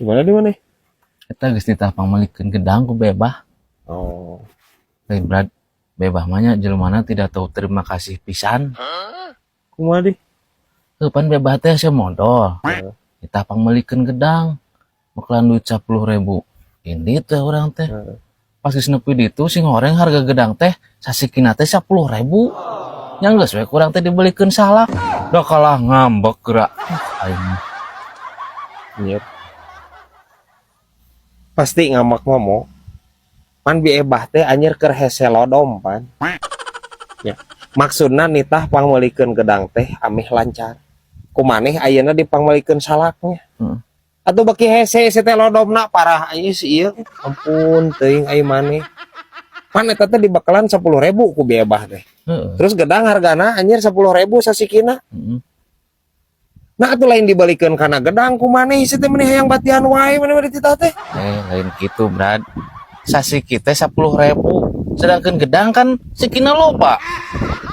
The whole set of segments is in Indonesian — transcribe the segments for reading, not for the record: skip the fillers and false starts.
Di mana? Kita geus ditapang malikeun gedang ku bebah. Oh, Lain berat bebah mah nya jelmana tidak tahu terima kasih pisan. kumaha di? Pan bebah teh semodal. Heeh. Ditapang malikeun gedang. Bakalan duit 10.000. Ini teh urang teh. Heeh. Pas geus nepi ditu sing goreng harga gedang teh sasikina teh 10.000. Yang geus we kurang teh dibelikeun salak. Da kalah ngambek geura. Aing Nyet. Pasti ngamak momo. Pan biebah teh anjir keur hese lodom pan. Ya. Maksudna nitah pangmelikeun gedang teh amih lancar. Kumaneh ayeuna dipangmelikeun salaknya. Atuh beki hese teh lodomna parah ieu si ieu. Ampun teuing ai maneh. Pan eta teh dibakalan 10.000 ku biebah teh. Terus gedang hargana anjir 10.000 sasikina. Nah atuh lain dibalikeun kana gedang kumaneh ieu teh meneh hayang batian wae maneh dititah teh. lain gitu, Brad. Sasiki teh 10.000. Sedangkan gedang kan sikina loba.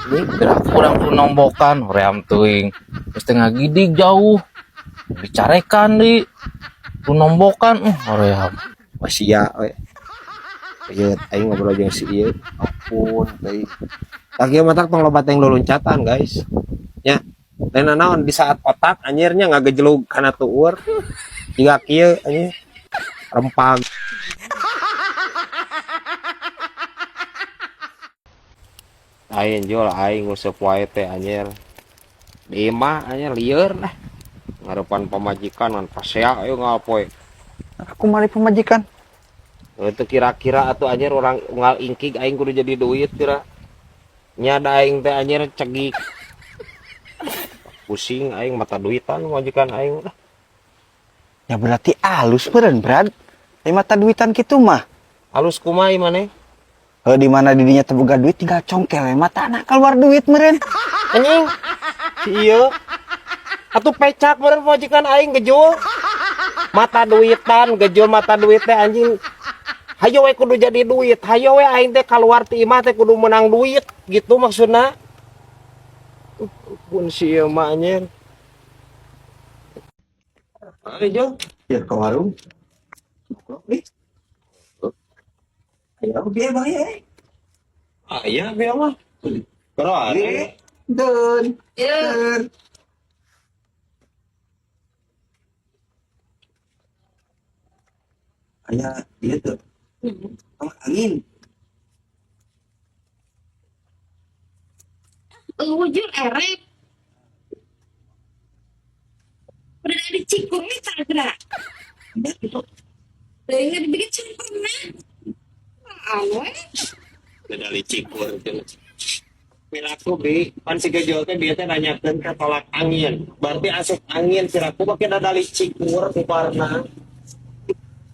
Ini gerak kurang ku nombokan hoream teuing. Terus tengah gidig jauh. Bicarekan di ku nombokan hoream. Sia we. Ieu aing ngobrol jeung si ieu. Ampun teuing. Tah ieu mah tong loba teh luluncatan, guys. Nya. Lain naon di saat otak anjirnya ngagejelug kana tueur. Jiga kieu anjir. Rempag. Aing jual aing nguseup wae teh anjir. Di imah anjir lieur lah. Ngarepan pamajikan ngan pasea ayo ngapoe. Aku mari pemajikan. Itu kira-kira atuh anjir orang unggal ingkig aing kudu jadi duit kira. Nya da aing teh anjir cegik. Pusing aing mata duitan majikan aing udah. Ya berarti alus meureun, Brad. Ai mata duitan kitu mah. Halus kumaha ieu maneh? Di mana didinya teu boga duit tinggal congkel we matana keluar duit meureun. Anjing. Si ieu. Atuh pecak meureun majikan aing gejul. Mata duitan, gejul mata duit teh anjing. Hayo we kudu jadi duit. Hayo we aing teh kaluar ti imah teh kudu menang duit. Gitu maksudna. Pun si ieu mah anjir. Ayo, Ya ke warung. Nih. Ayo biar bang ya. aya biar mah. Karo ari. Dun. Dun. Aya dia tuh. Angin. Wujud erek. Udah ada cikungnya tak gerak. Udah ingat dibikin sempurna. Anu Beda cikur cenah. Piraku bi, pan si gejol teh dia teh nanyakeun ka tolak angin. Berarti asup angin piraku make dadali cikur uparna.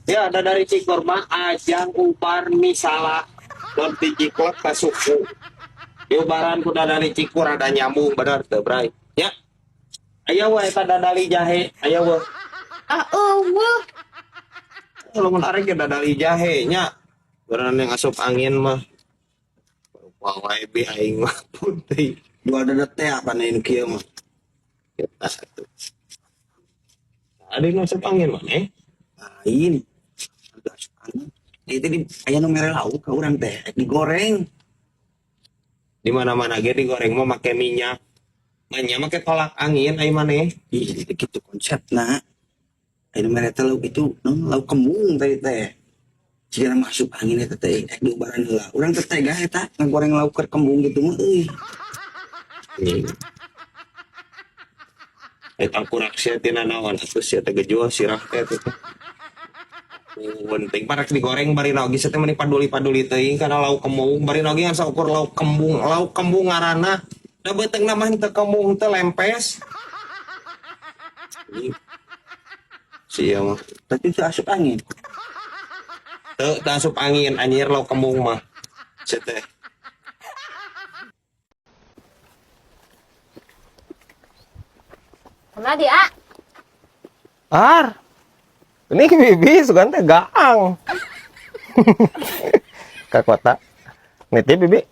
Ya dadali cikur mah ajang upar misala. Don ti cikur ka suku. Diobaran ku dadali cikur ada nyambung bener teu bray. Ya. Aya we eta dadali jahe, aya we. wuh. Lamun arek ge dadali jahe nya. Beneran yang asup angin mah. Wae bi aing mah putih. Dua ada teh apa nih kieu mah. Kita satu. Ada yang asup angin mana? Lain. Ada angin. Itu di aya nu mere lauk ka urang teh digoreng. Di mana-mana ge digoreng mah make minyak. Manya make tolak angin ai maneh. Ih, gitu konsepna. Aya mere teh lauk itu lauk kembung teh teh. Jika masuk angin eta teh diobaran heula. Urang teh tega eta ngagoreng lauk keur kembung gitu mah euy. Eta kurak sia tina naon atuh sia teh gejual sirah teh teh. Penting parak digoreng bari naon geus teh meni paduli-paduli teuing kana lauk kembung bari naon ngan saukur lauk kembung. Lauk kembung ngaranna da beuteungna mah teu kembung teh lempes. Sia mah Tapi itu asup angin. teu asup angin anjir lauk kembung mah. Sia teh. Mana dia? Ar. Ini bibi sugan teh gaang. Ka kota. Nitip bibi.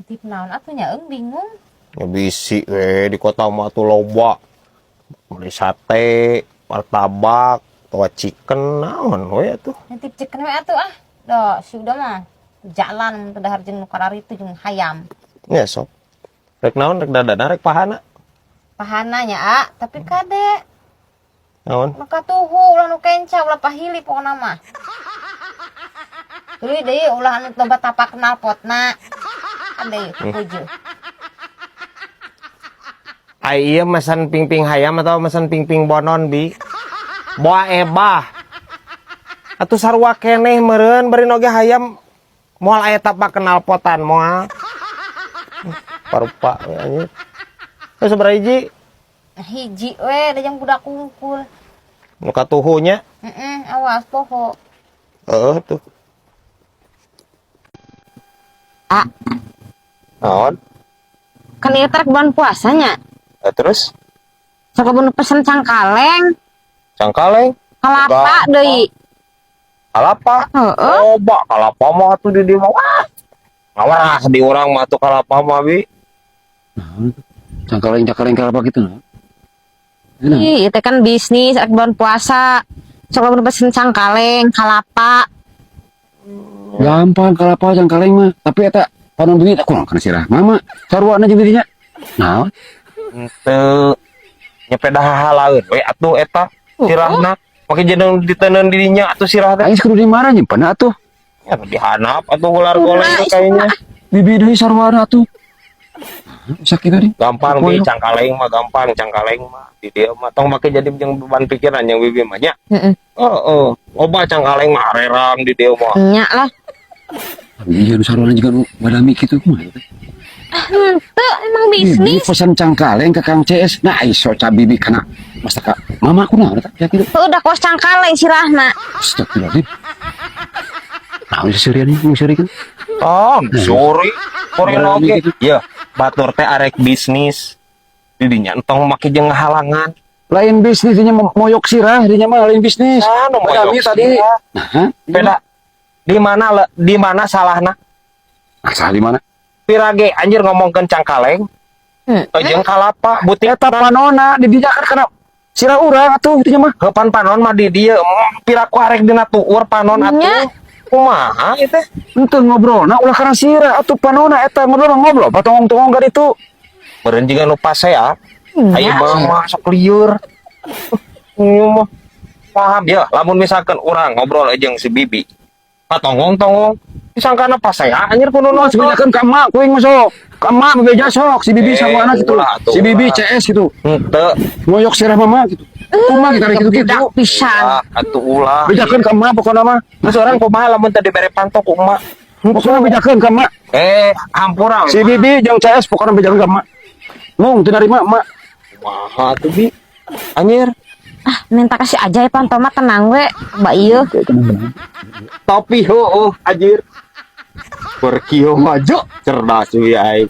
Tip naon atunya bingung. Ya bisi we di kota mah tuh loba. Beli sate, martabak, tua chicken naon we atuh. Nitip chicken we atuh ah. Dah, sudah mah. Jalan teu dahar jeung nu karari itu jeung hayam. Ya sok. Rek naon rek dadana rek pahana. Pahananya ah, tapi kade. Naon? Nu katuhu ulah nu kenca ulah pahili pokona mah. Tuluy deui ulah anu loba tapak kenal potna. Ade tujuh. Ai ieu mesan ping-ping hayam atau mesan ping-ping bonon bi? Boa ebah. Atuh sarua keneh meureun bari oge hayam moal aya tapak kenal potan moal. Parupa we anjir. Wes sabaraha hiji? Hiji we da jeung budak kungkul. Nu katuhunya? Awas poho. Heeh tuh. Ah, Naon? kan ieu trek bulan puasanya. Terus Sok bener pesen cangkaleng, cangkaleng kalapa deui. kalapa. Heeh. Coba kalapa mah atuh di dieu mah. Wah. Ngawas di urang mah tuh kalapa mah bi. Cangkaleng kalapa gitu nah. Ih, itu kan bisnis rek bulan puasa. Sok bener pesen cangkaleng, kalapa. Gampang kalapa cangkaleng mah, tapi eta panon duit aku kana sirah. Mama, saruana jeung dinya. Nah, Teu nyepeda halaeun we atuh eta sirahna. Make jeneng diteuneun dirinya atuh sirah teh. aing kudu dimarahin nyimpen atuh. Ya dihanap atuh ular-goleng Ulah, kayaknya. Bibi deui saruana atuh. Sakit tadi. Gampang bi cangkaleng mah gampang cangkaleng mah di dieu mah tong make jadi jeung beban pikiran yang bibi mah nya. Heeh. Heeh. Loba cangkaleng mah arerang di dieu mah. Nya lah. Iya nu saruana juga nu badami kitu kumaha teh. Henteu emang Bibi bisnis. pesan cangkaleng ke Kang CS. Nah, iso ca bibi kana masak mama aku nah eta ya kitu. Udah kos cangkaleng sirahna. Astagfirullahaladzim. Nah, ini serian ini serian. Sorry oge. Ya, batur teh arek bisnis. Di dinya entong make jeung halangan. Lain bisnis dinya moyok sirah, dinya mah lain bisnis. Anu Badami moyok tadi. sirah. Nah, Beda. Di mana salahna? asal di mana? Pirage anjir ngomongkeun cangkaleng. Jeung kalapa butik Eta panona di dinya kan kana sirah urang atuh dinya mah. heupan panon mah di dieu. Piraku arek dina tuur panon Nya. atuh. Kumaha ieu teh? Henteu ngobrolna ulah kana sirah atuh panona eta ngobrol patongong-tongong ka ditu. Meureun jiga nu pasea. Ayo Nya. mah sok lieur. Ieu mah paham ya, lamun misalkan urang ngobrol jeung si bibi. Patongong-tongong disangkana pasea anjir kudu Mas nonton. bedakeun ka emak kuing masuk. Ka emak bebeja sok si bibi sama anak gitu. ulah atuh, Si bibi ulah. CS gitu. Henteu. Moyok sirah mama gitu. Kumaha kita gitu gitu. Budak pisan. Atuh ulah. Bedakeun ka emak pokona mah. Terus orang kumaha lamun teu dibere pantok ku emak. Pokona bedakeun ka emak. Hampura. Si bibi jeung CS pokona bedakeun ka emak. Mung teu narima emak. Kumaha tuh bi? Anjir. Minta kasih aja ya pantoma tenang we. Mbak ieu. Topi heueuh anjir. Perkio maju cerdas we ai.